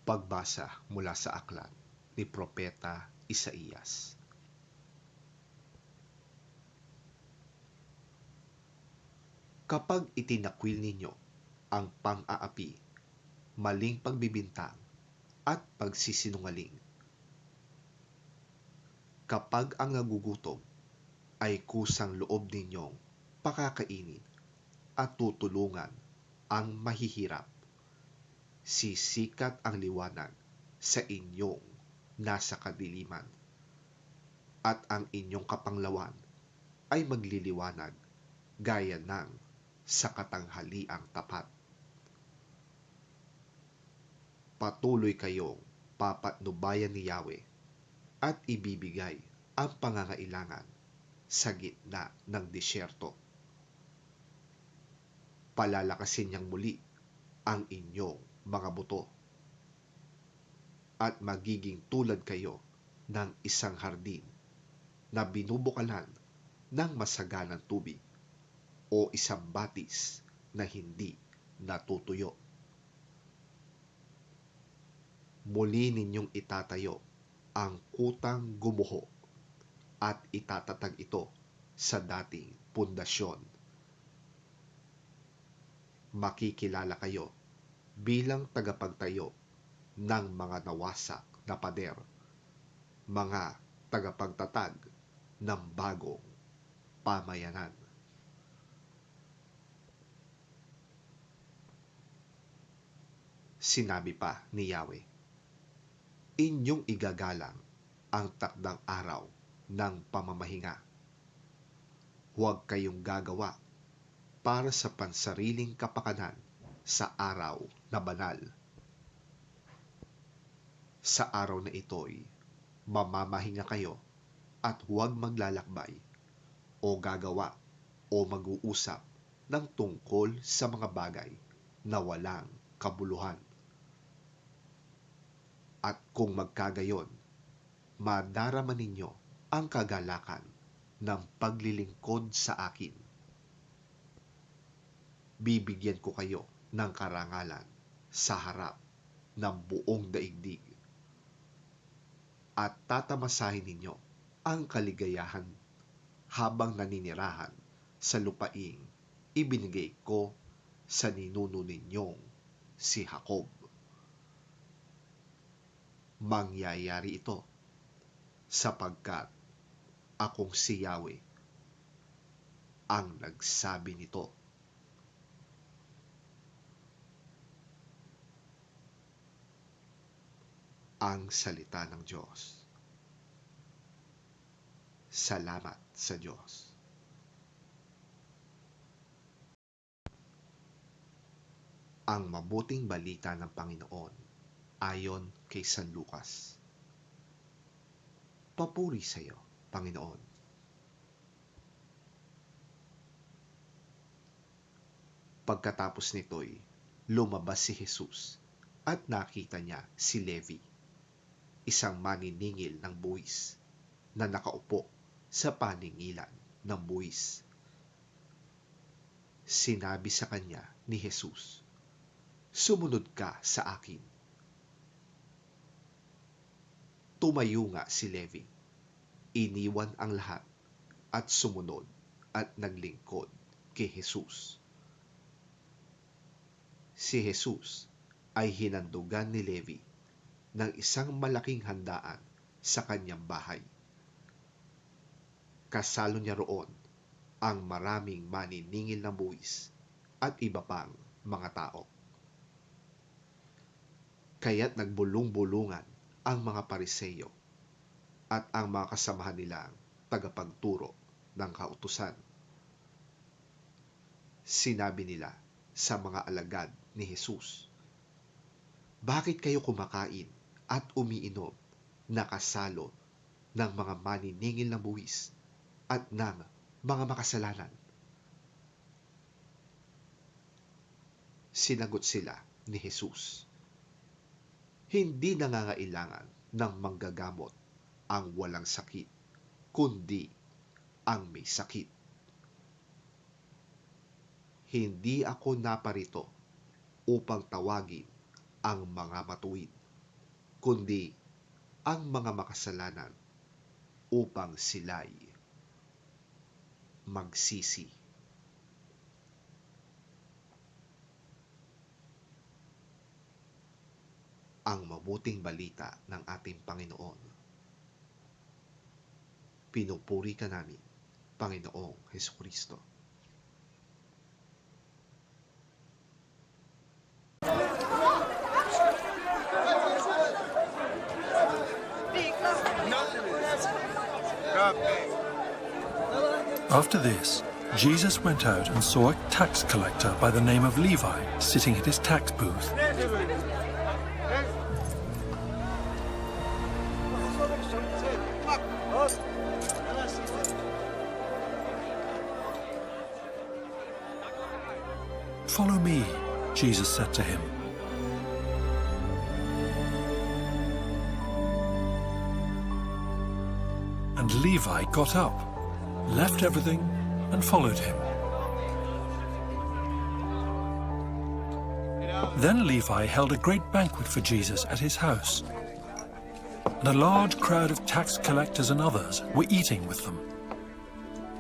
Pagbasa mula sa aklat ni Propeta Isaías. Kapag itinakwil ninyo ang pang-aapi, maling pagbibintang at pagsisinungaling, kapag ang nagugutom ay kusang loob ninyong pakakainin at tutulungan ang mahihirap, sisikat ang liwanag sa inyong nasa kadiliman, at ang inyong kapanglawan ay magliliwanag gaya ng sa katanghaliang tapat. Patuloy kayong papatnubayan ni Yahweh at ibibigay ang pangangailangan sa gitna ng disyerto. Palalakasin niyang muli ang inyong mga buto at magiging tulad kayo ng isang hardin na binubukalan ng masaganang tubig o isang batis na hindi natutuyo. Muli ninyong itatayo ang kutang gumuho at itatatag ito sa dating pundasyon. Makikilala kayo bilang tagapagtayo ng mga nawasak na pader, mga tagapagtatag ng bagong pamayanan. Sinabi pa ni Yahweh, inyong igagalang ang takdang araw ng pamamahinga. Huwag kayong gagawa para sa pansariling kapakanan sa araw na banal. Sa araw na ito'y mamamahinga kayo at huwag maglalakbay o gagawa o mag-uusap ng tungkol sa mga bagay na walang kabuluhan. At kung magkagayon, madarama ninyo ang kagalakan ng paglilingkod sa akin. Bibigyan ko kayo ng karangalan sa harap ng buong daigdig at tatamasahin ninyo ang kaligayahan habang naninirahan sa lupaing ibinigay ko sa ninuno ninyong si Jacob. Mangyayari ito sapagkat akong si Yahweh ang nagsabi nito. Ang salita ng Diyos. Salamat sa Diyos. Ang mabuting balita ng Panginoon ayon kay San Lucas. Papuri sa iyo, Panginoon. Pagkatapos nito'y lumabas si Jesus at nakita niya si Levi, isang maniningil ng buwis na nakaupo sa paningilan ng buwis. Sinabi sa kanya ni Jesus, sumunod ka sa akin. Tumayo nga si Levi, iniwan ang lahat at sumunod at naglingkod kay Jesus. Si Jesus ay hinandugan ni Levi ng isang malaking handaan sa kanyang bahay. Kasalo niya roon ang maraming maniningil ng buwis at iba pang mga tao. Kaya't nagbulong-bulungan ang mga Pariseo at ang mga kasamahan nilang tagapagturo ng kautusan. Sinabi nila sa mga alagad ni Jesus, bakit kayo kumakain at umiinom na kasalo ng mga maniningil ng buwis at ng mga makasalanan? Sinagot sila ni Jesus, hindi nangangailangan ng manggagamot ang walang sakit, kundi ang may sakit. Hindi ako naparito upang tawagin ang mga matuwid, kundi ang mga makasalanan upang sila'y magsisi. Ang mabuting balita ng ating Panginoon. Pinupuri ka namin, Panginoong Hesukristo. After this, Jesus went out and saw a tax collector by the name of Levi sitting at his tax booth. "Follow me," Jesus said to him. And Levi got up, left everything, and followed him. Then Levi held a great banquet for Jesus at his house, and a large crowd of tax collectors and others were eating with them.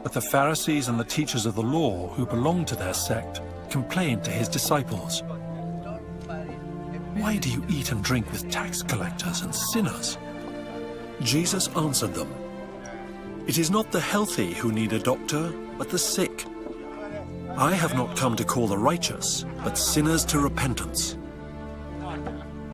But the Pharisees and the teachers of the law who belonged to their sect complained to his disciples, "Why do you eat and drink with tax collectors and sinners?" Jesus answered them, "It is not the healthy who need a doctor, but the sick. I have not come to call the righteous, but sinners to repentance."